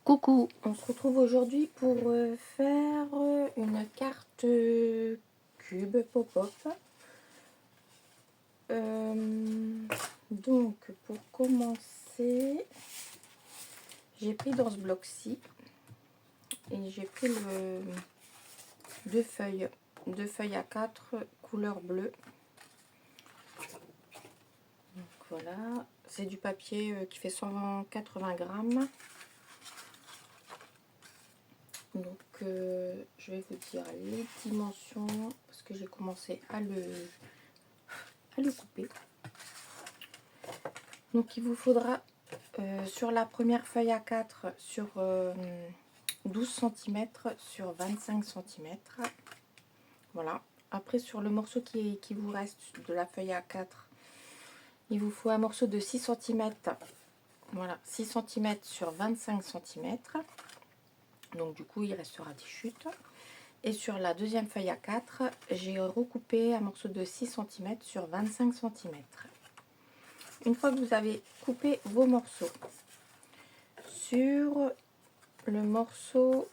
Coucou, on se retrouve aujourd'hui pour faire une carte cube pop-up. Donc pour commencer, j'ai pris dans ce bloc-ci et j'ai pris deux feuilles A4 couleur bleue. Donc voilà, c'est du papier qui fait 180 grammes. Donc je vais vous dire les dimensions parce que j'ai commencé à le couper. Donc il vous faudra sur la première feuille A4 sur 12 cm sur 25 cm. Voilà. Après sur le morceau qui vous reste de la feuille A4, il vous faut un morceau de 6 cm. Voilà, 6 cm sur 25 cm. Donc du coup il restera des chutes. Et sur la deuxième feuille A4, j'ai recoupé un morceau de 6 cm sur 25 cm. Une fois que vous avez coupé vos morceaux, sur le morceau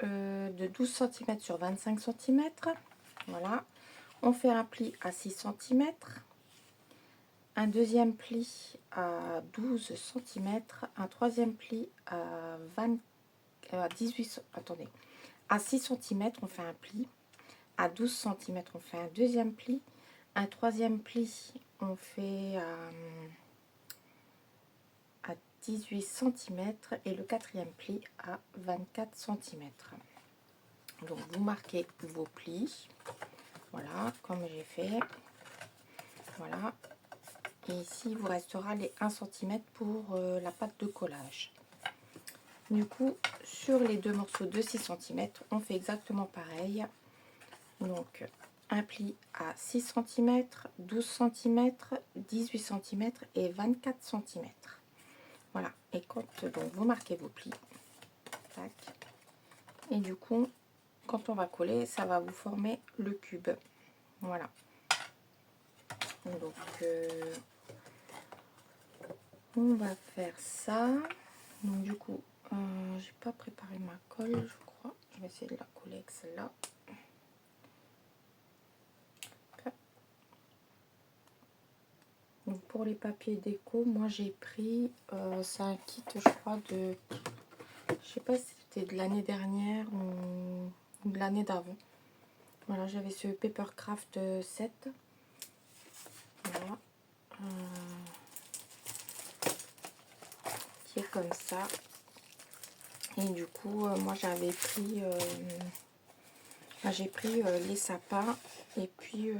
de 12 cm sur 25 cm, voilà, on fait un pli à 6 cm, un deuxième pli à 12 cm, un troisième pli à 18 attendez, à 6 cm on fait un pli, à 12 cm on fait un deuxième pli, un troisième pli on fait à 18 cm et le quatrième pli à 24 cm. Donc vous marquez vos plis, voilà, comme j'ai fait, voilà, et ici il vous restera les 1 cm pour la pâte de collage. Du coup sur les deux morceaux de 6 cm on fait exactement pareil, donc un pli à 6 cm, 12 cm, 18 cm et 24 cm. Voilà, et quand donc vous marquez vos plis, tac, et du coup quand on va coller, ça va vous former le cube. Voilà. Donc on va faire ça. Donc du coup, j'ai pas préparé ma colle, je crois. Je vais essayer de la coller avec celle-là. Donc pour les papiers déco, moi j'ai pris, c'est un kit, je crois, de, je sais pas si c'était de l'année dernière ou de l'année d'avant. Voilà, j'avais ce Papercraft 7. Voilà. Qui est comme ça. Et du coup, moi j'avais pris, j'ai pris les sapins et puis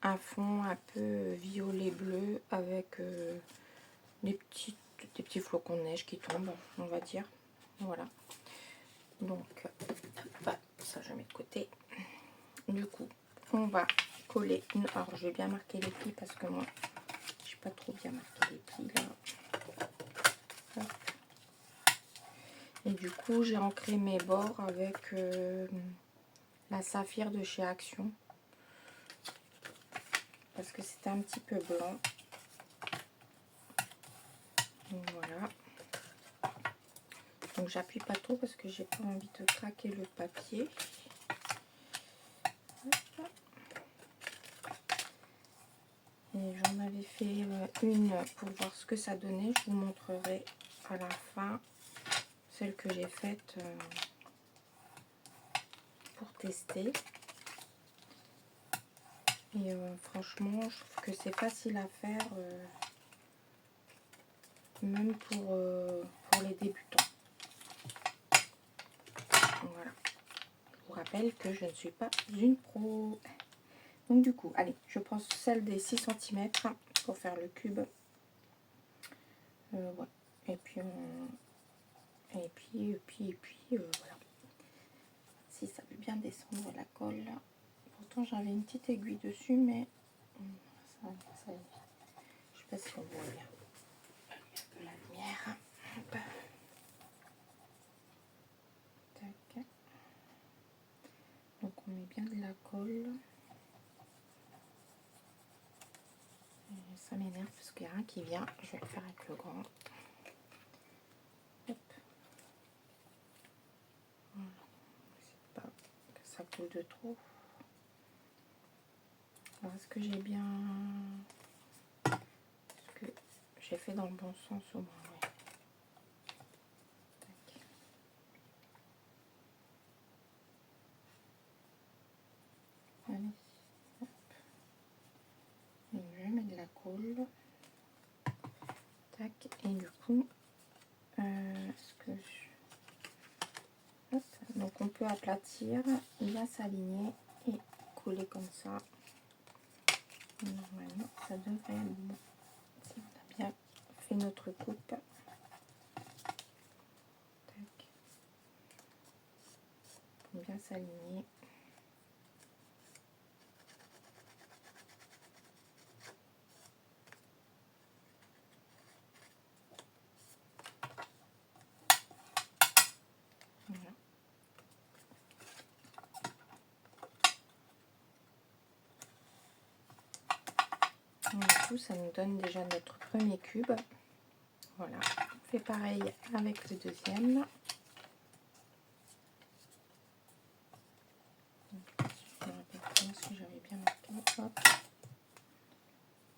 un fond un peu violet bleu avec des petits flocons de neige qui tombent, on va dire. Voilà. Donc, bah, ça je mets de côté. Du coup, on va coller une. Alors, je vais bien marquer les plis parce que moi, j'ai pas trop bien marqué les plis là. Hop. Et du coup, j'ai ancré mes bords avec la saphir de chez Action parce que c'était un petit peu blanc. Donc voilà. Donc j'appuie pas trop parce que j'ai pas envie de craquer le papier. Hop. Et j'en avais fait une pour voir ce que ça donnait. Je vous montrerai à la fin celle que j'ai faite pour tester. Et franchement, je trouve que c'est facile à faire, même pour les débutants. Voilà. Je vous rappelle que je ne suis pas une pro. Donc du coup, allez, je prends celle des 6 cm pour faire le cube. Voilà. Et puis, voilà. Si ça veut bien descendre la colle. Pourtant, j'avais une petite aiguille dessus, mais ça je sais pas si on voit bien. Un peu la lumière. Hop. Tac. Donc, on met bien de la colle. Et ça m'énerve parce qu'il y a un qui vient. Je vais le faire avec le grand. Hop. ça coule de trop. Alors, est-ce que j'ai bien... Est-ce que j'ai fait dans le bon sens au moins? Ouais. Allez. Hop. Donc, je mets de la colle. Tac. Et du coup, est-ce que je... Hop. Donc on peut aplatir, bien s'aligner et coller comme ça. Normalement, ça devrait être bon. Si on a bien fait notre coupe. Tac. Pour bien s'aligner. Voilà. Donc, du coup, ça nous donne déjà notre premier cube. Voilà. On fait pareil avec le deuxième. Je me rappelle pas si j'avais bien marqué. Hop.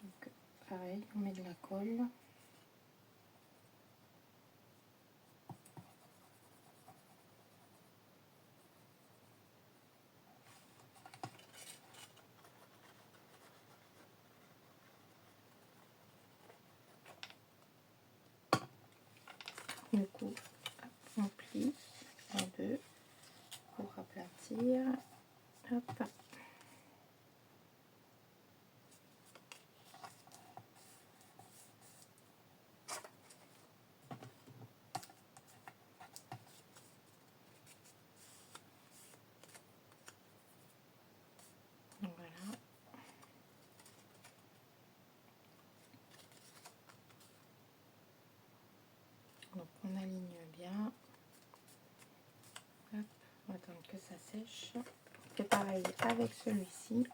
Donc, pareil, on met de la colle. Du coup, on plie en deux pour aplatir. Hop. Voilà. Donc on aligne bien. Hop. On va attendre que ça sèche. C'est pareil avec celui-ci.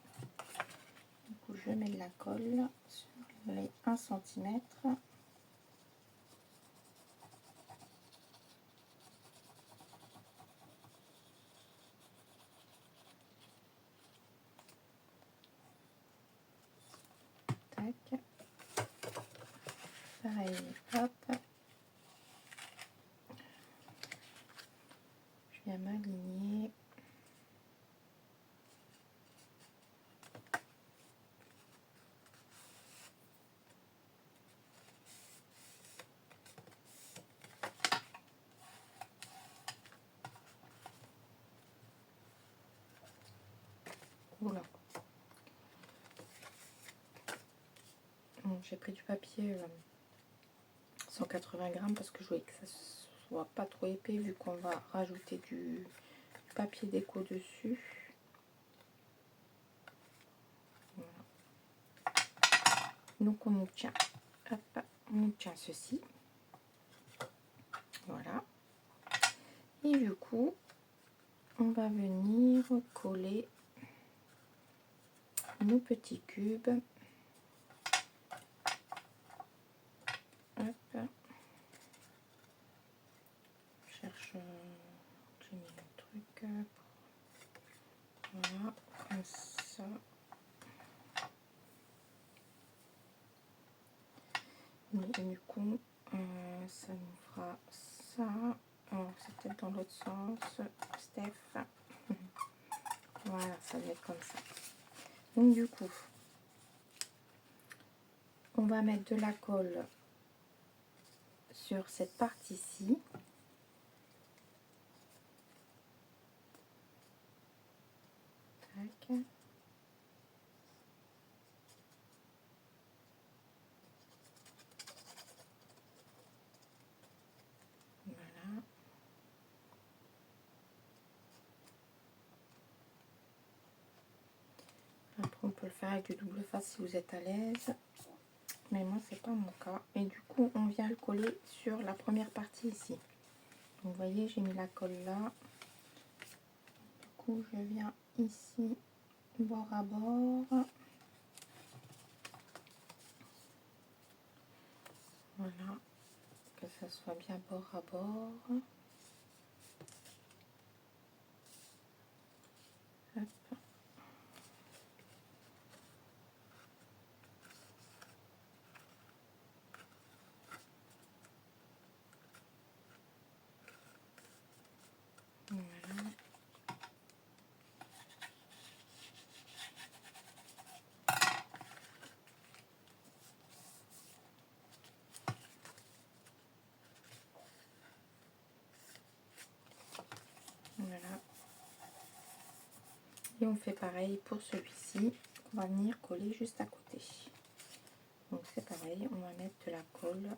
Du coup, je mets de la colle sur les 1 cm. Tac. Pareil, hop. Je viens m'aligner. Oula. J'ai pris du papier 180 grammes parce que je voulais que ça soit pas trop épais vu qu'on va rajouter du papier déco dessus. Voilà. Donc on obtient, hop, on obtient ceci. Voilà. Et du coup, on va venir coller nos petits cubes. Hop. Je cherche, j'ai mis le truc. Voilà, comme ça. Et du coup, ça nous fera ça. Alors, c'est peut-être dans l'autre sens, Steph. Voilà, ça va être comme ça. Donc, du coup, on va mettre de la colle sur cette partie-ci. Tac. Voilà. Après, on peut le faire avec du double face si vous êtes à l'aise. Mais moi, c'est pas mon cas. Et du coup, on vient le coller sur la première partie ici. Donc, vous voyez, j'ai mis la colle là. Du coup, je viens ici, bord à bord. Voilà. Que ça soit bien bord à bord. Et on fait pareil pour celui-ci. On va venir coller juste à côté. Donc c'est pareil, on va mettre de la colle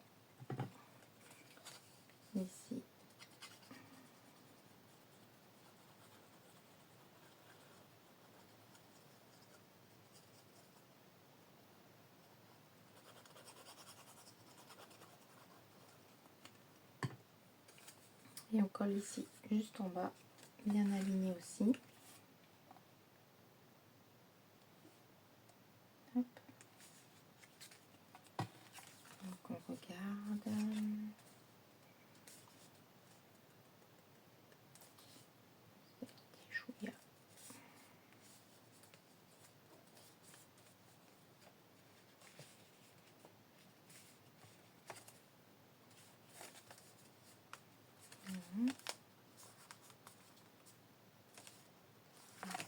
ici. Et on colle ici, juste en bas, bien aligné aussi. Hop. Donc on regarde. Des petits chouïas.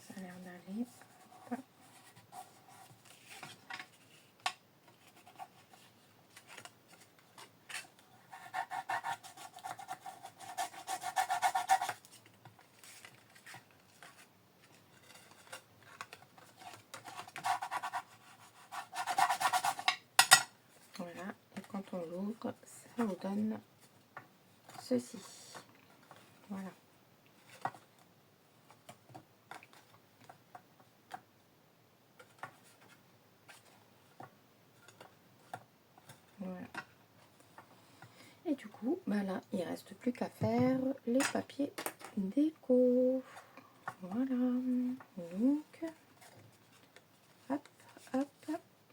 Ça a l'air d'aller. Voilà, et quand on l'ouvre, ça nous donne ceci. Voilà. Voilà. Et du coup, bah là, il ne reste plus qu'à faire les papiers déco. Voilà. Donc, hop, hop,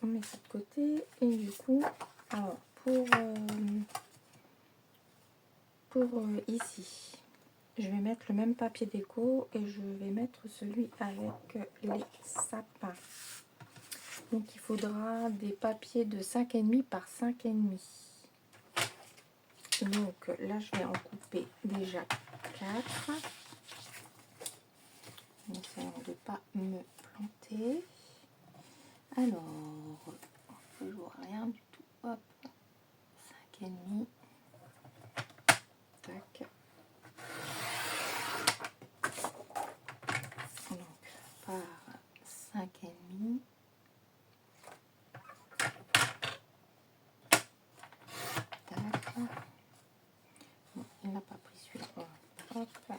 on met ça de côté. Et du coup, alors, pour ici, je vais mettre le même papier déco et je vais mettre celui avec les sapins. Donc il faudra des papiers de 5,5 par 5,5. Donc là je vais en couper déjà 4. En essayant de ne pas me planter. Alors, je ne vois rien du tout. Hop, 5,5. Tac. Donc par 5,5. Bon, il n'a pas pris celui-là. Hop, on va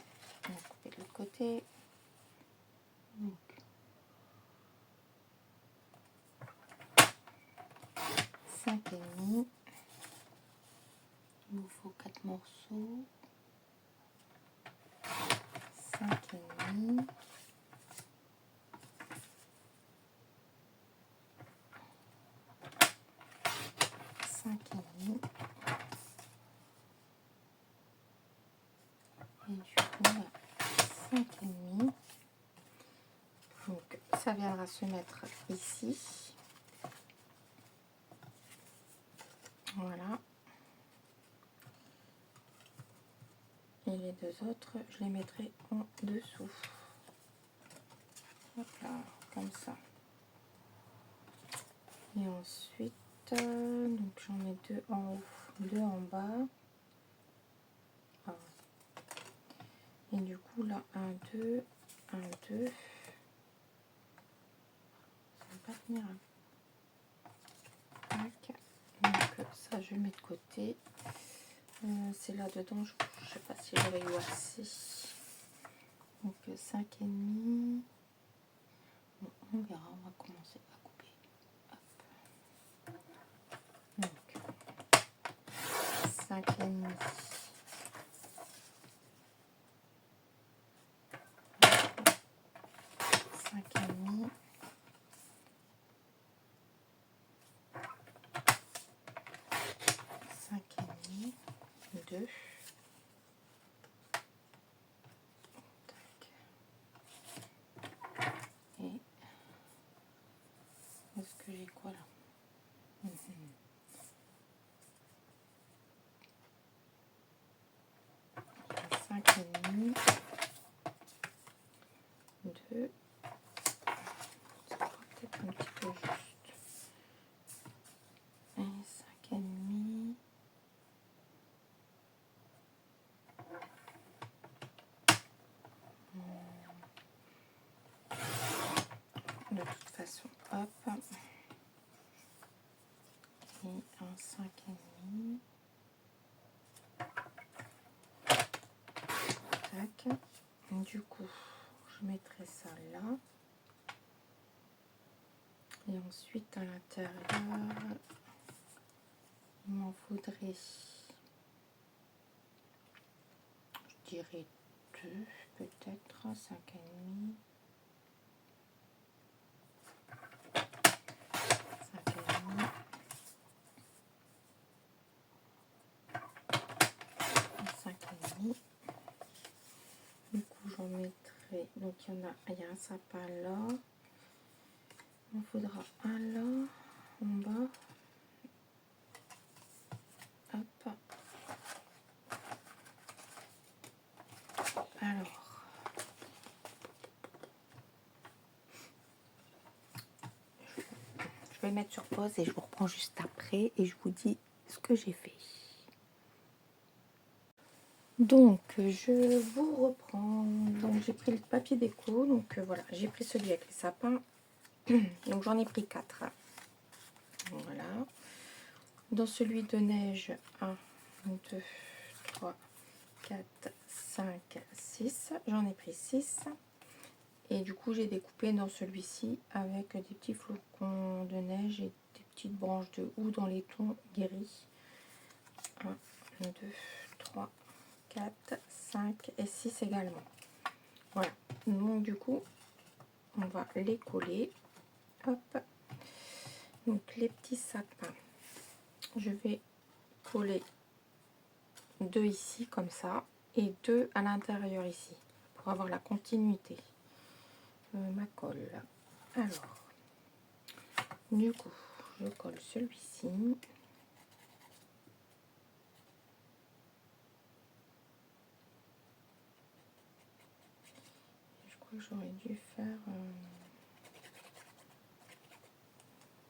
couper de l'autre côté. Donc, 5,5. Il nous faut 4 morceaux. 5,5. Et du coup, 5,5. Donc, ça viendra se mettre ici. Voilà. Et les deux autres, je les mettrai en dessous. Hop là, comme ça. Et ensuite, donc j'en mets 2 en haut, 2 en bas. Ah. Et du coup, là, 1, 2, 1, 2. Ça va pas tenir. Tac. Donc ça, je le mets de côté. C'est là-dedans, je ne sais pas si j'aurais eu assez. Donc 5,5. Bon, on verra, on va commencer à couper. Hop. Donc 5,5. 5,5. 5,5. 2. Et est-ce que j'ai quoi là? 5,5. 2. Ça sera peut-être un petit peu juste. Et 5,5. hop. Et un 5,5. Tac. Du coup, je mettrai ça là. Et ensuite, à l'intérieur, il m'en faudrait, je dirais 2, peut-être, 5,5. 5,5. 5,5. Du coup, j'en mettrai, donc il y a un sapin là. Il en faudra un là, en bas. Hop. Alors, je vais mettre sur pause et je vous reprends juste après et je vous dis ce que j'ai fait. Donc, je vous reprends. Donc, j'ai pris le papier déco. Donc, voilà, j'ai pris celui avec les sapins. Donc, j'en ai pris 4. Voilà. Dans celui de neige, 1, 2, 3, 4, 5, 6. J'en ai pris 6. Et du coup, j'ai découpé dans celui-ci avec des petits flocons de neige et des petites branches de houx dans les tons gris. 1, 2, 3, 4, 5 et 6 également. Voilà. Donc, du coup, on va les coller. Hop. Donc, les petits sapins, je vais coller 2 ici, comme ça, et 2 à l'intérieur ici, pour avoir la continuité. Ma colle. Alors, du coup, je colle celui-ci. Je crois que j'aurais dû faire...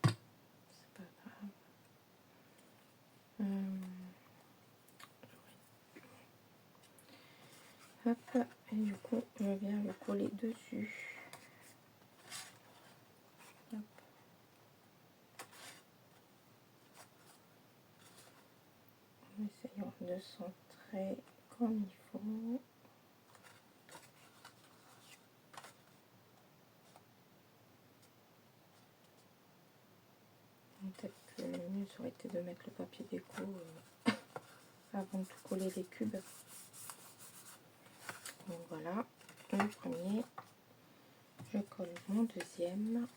c'est pas grave. Hop, et du coup, je viens le coller dessus. Hop. Essayons de centrer comme il faut. Peut-être que le mieux ça aurait été de mettre le papier déco avant de tout coller les cubes. Donc voilà, le premier, je colle mon deuxième.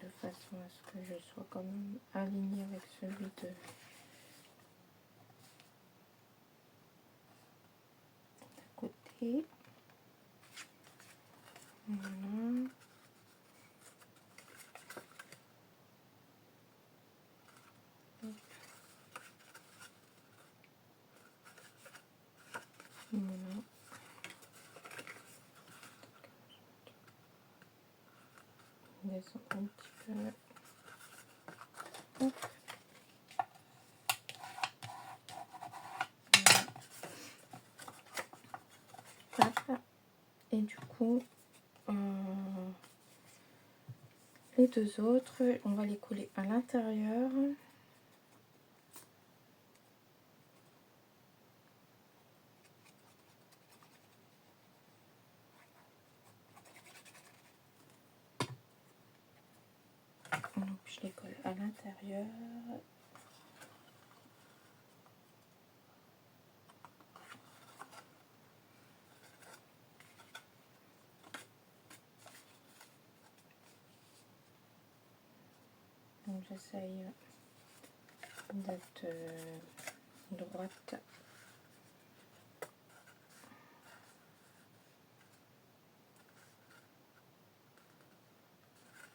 De façon à ce que je sois quand même alignée avec celui de côté. Voilà. Voilà. Descendre un petit peu. Hop. Voilà. Hop. Et du coup, les deux autres, on va les coller à l'intérieur. Donc je les colle à l'intérieur. Donc j'essaye d'être droite.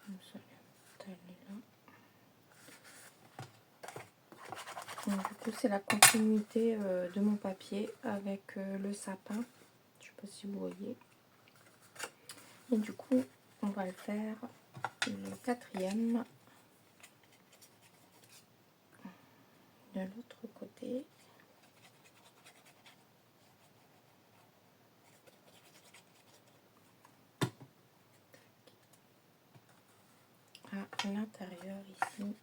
Comme ça, le taler là. Donc, du coup, c'est la continuité de mon papier avec le sapin. Je sais pas si vous voyez. Et du coup, on va le faire le quatrième de l'autre côté. À l'intérieur ici.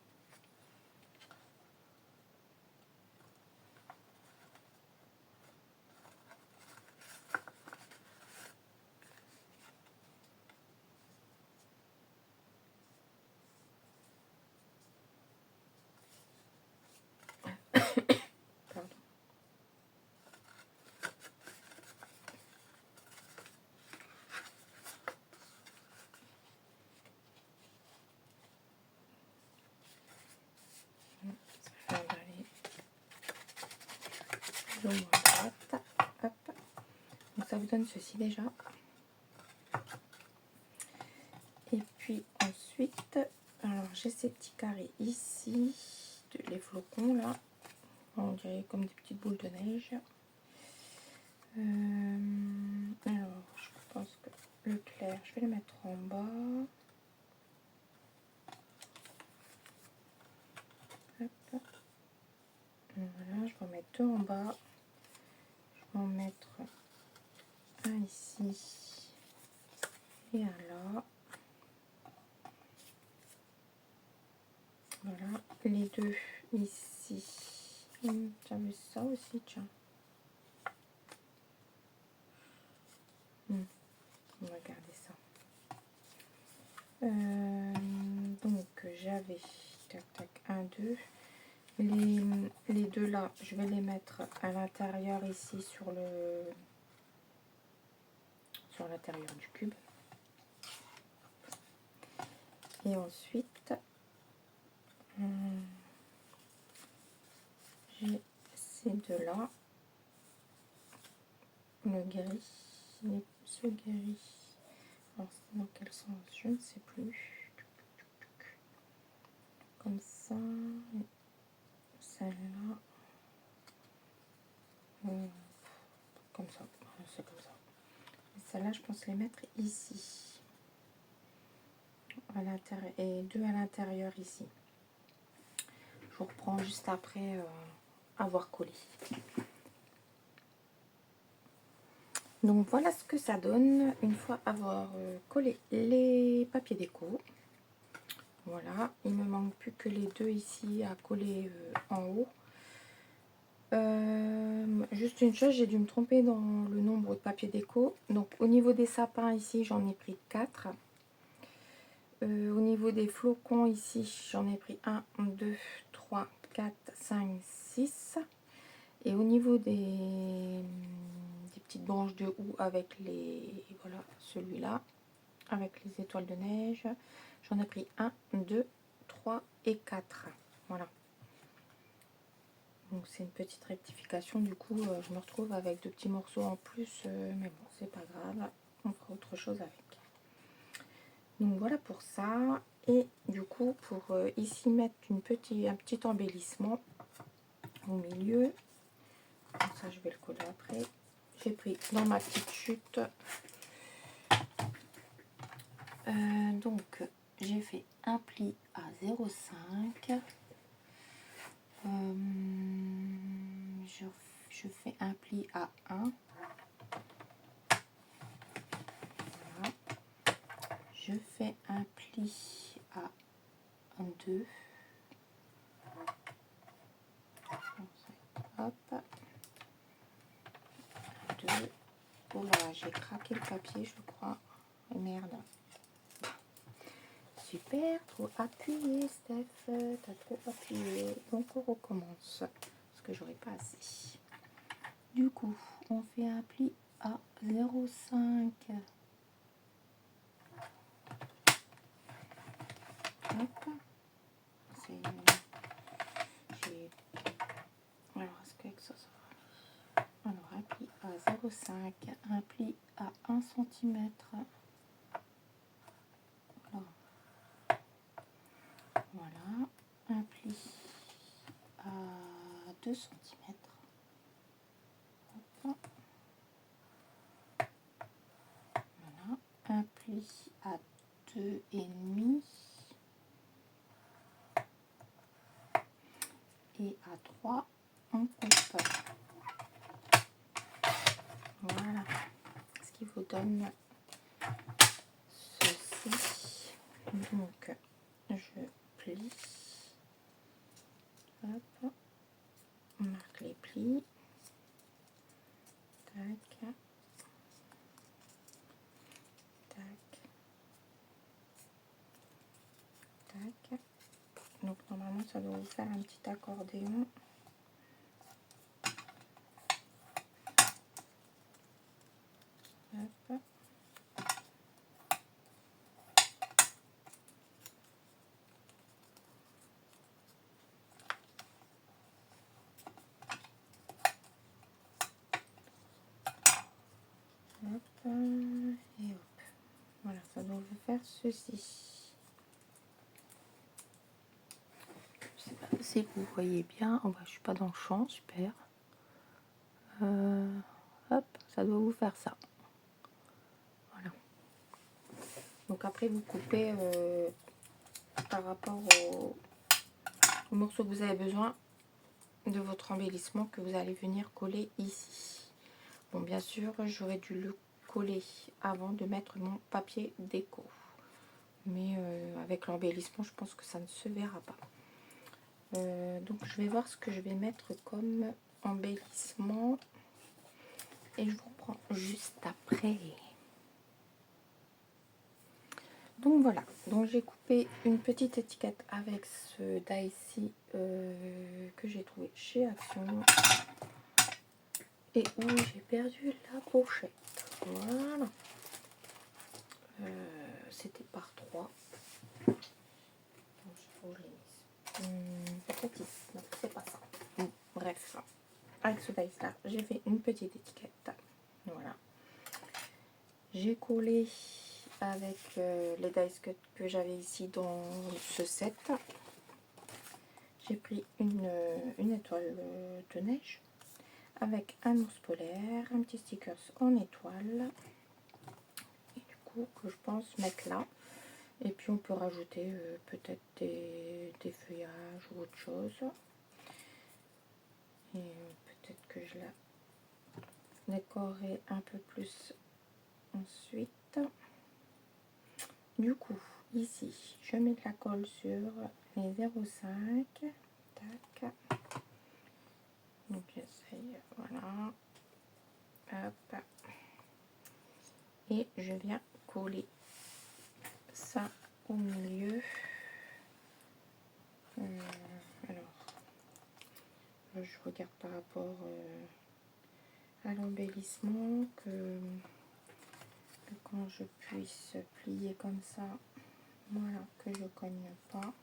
Pardon. Ça va aller plus ou moins droite. Hop. Donc ça vous donne ceci déjà. Et puis ensuite, alors j'ai ces petits carrés ici, les flocons là, on dirait comme des petites boules de neige. Alors je pense que le clair, je vais le mettre en bas. Hop. Voilà, je vais en mettre deux en bas. Je vais en mettre un ici et un là. Voilà, les deux ici. J'avais ça aussi, tiens. On va garder ça. Donc j'avais tac tac 1, 2. Les deux là, je vais les mettre à l'intérieur ici sur l'intérieur du cube. Et ensuite, j'ai ces deux là, le gris, ce gris. Alors c'est dans quel sens? Je ne sais plus. Comme ça, celle-là, comme ça, c'est comme ça. Celle-là, je pense les mettre ici, à l'intérieur, et deux à l'intérieur ici. Je vous reprends juste après avoir collé. Donc voilà ce que ça donne une fois avoir collé les papiers déco. Voilà, il me manque plus que les deux ici à coller en haut. Juste une chose, j'ai dû me tromper dans le nombre de papiers déco. Donc au niveau des sapins ici, j'en ai pris 4. Au niveau des flocons ici, j'en ai pris 1, 2, 3, 4, 5, 6. Et au niveau des petites branches de houx avec les, voilà, celui-là, avec les étoiles de neige, j'en ai pris 1, 2, 3 et 4. Voilà. Donc c'est une petite rectification, du coup je me retrouve avec 2 petits morceaux en plus, mais bon c'est pas grave, on fera autre chose avec. Donc voilà pour ça, et du coup pour ici mettre un petit embellissement au milieu, donc ça je vais le coller après. J'ai pris dans ma petite chute, donc j'ai fait un pli à 0,5. Je fais un pli à 1. Voilà. Je fais un pli à 2. Hop. 2. Oh là, j'ai craqué le papier, je crois. Oh, merde. Super, trop appuyé, Steph. T'as trop appuyé. Donc on recommence. Parce que j'aurais pas assez. Du coup, on fait un pli à 0,5. Hop. Alors, est-ce que ça va? Alors, un pli à 0,5, un pli à 1 cm. Voilà. Un pli à 2 2 centimètres. Hop. Voilà, un pli à 2,5 et à 3 on coupe. Voilà, ce qui vous donne ceci. Donc je plie, hop, on marque les plis, tac, tac, tac. Donc normalement ça doit vous faire un petit accordéon. Hop. Hop, et hop. Voilà, ça doit vous faire ceci. Je sais pas si vous voyez bien. Oh bah, je suis pas dans le champ, super. Hop, ça doit vous faire ça. Voilà. Donc après, vous coupez par rapport au morceau que vous avez besoin de votre embellissement que vous allez venir coller ici. Bon, bien sûr, j'aurais dû le coller avant de mettre mon papier déco. Mais avec l'embellissement, je pense que ça ne se verra pas. Donc je vais voir ce que je vais mettre comme embellissement et je vous reprends juste après. Donc voilà, donc j'ai coupé une petite étiquette avec ce die-ci que j'ai trouvé chez Action et où j'ai perdu la pochette. Voilà, c'était par 3. Peut-être ici, non c'est pas ça. Bref, avec ce dice là j'ai fait une petite étiquette. Voilà, j'ai collé avec les dice cut que j'avais ici dans ce set. J'ai pris une étoile de neige avec un ours polaire, un petit stickers en étoile et du coup que je pense mettre là. Et puis on peut rajouter peut-être des feuillages ou autre chose. Et peut-être que je la décorerai un peu plus ensuite. Du coup, ici, je mets de la colle sur les 0,5. Tac. Donc j'essaye, voilà. Hop. Et je viens coller ça au milieu. Alors, je regarde par rapport à l'embellissement que quand je puisse plier comme ça, voilà, que je cogne pas.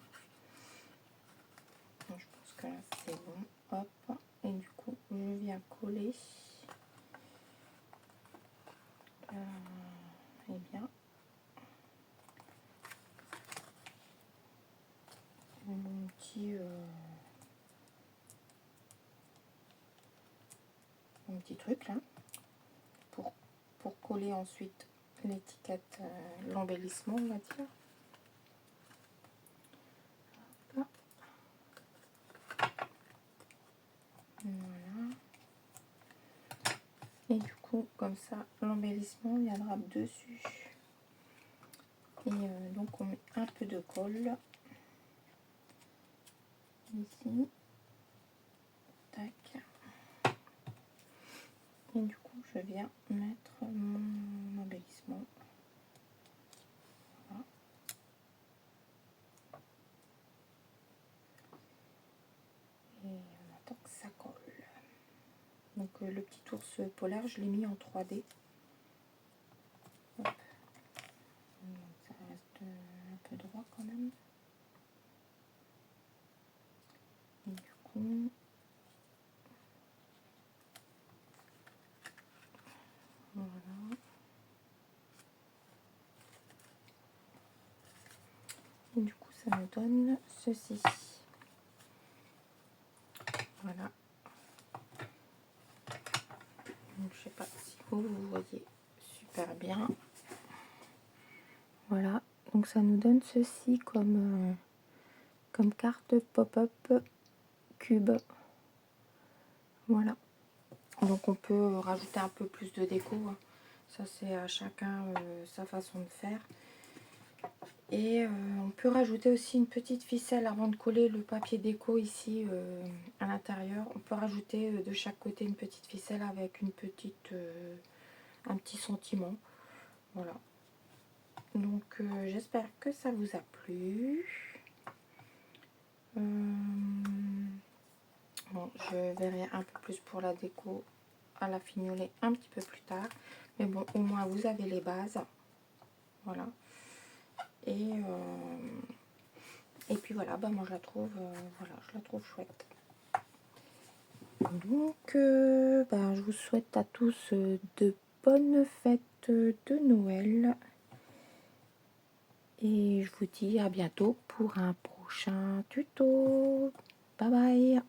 Donc, je pense que là c'est bon. Hop, et du coup je viens coller et bien mon petit truc là pour coller ensuite l'étiquette, l'embellissement on va dire. Hop. Voilà. Et du coup comme ça l'embellissement viendra dessus. Et donc on met un peu de colle ici. Tac. Et du coup je viens mettre mon embellissement. Voilà. Et on attend que ça colle. Donc le petit ours polaire je l'ai mis en 3D. Hop. Donc ça reste un peu droit quand même. Et du coup voilà. Et du coup ça me donne ceci. Voilà, déco, vous voyez super bien. Voilà, donc ça nous donne ceci comme carte pop-up cube. Voilà, donc on peut rajouter un peu plus de déco, hein. Ça c'est à chacun sa façon de faire. Et on peut rajouter aussi une petite ficelle avant de coller le papier déco ici à l'intérieur. On peut rajouter de chaque côté une petite ficelle avec une petite, un petit sentiment. Voilà. Donc j'espère que ça vous a plu. Bon, je verrai un peu plus pour la déco à la fignolée un petit peu plus tard. Mais bon, au moins vous avez les bases. Voilà. Et puis voilà, bah moi je la trouve, voilà, je la trouve chouette. Donc, bah, je vous souhaite à tous de bonnes fêtes de Noël. Et je vous dis à bientôt pour un prochain tuto. Bye bye.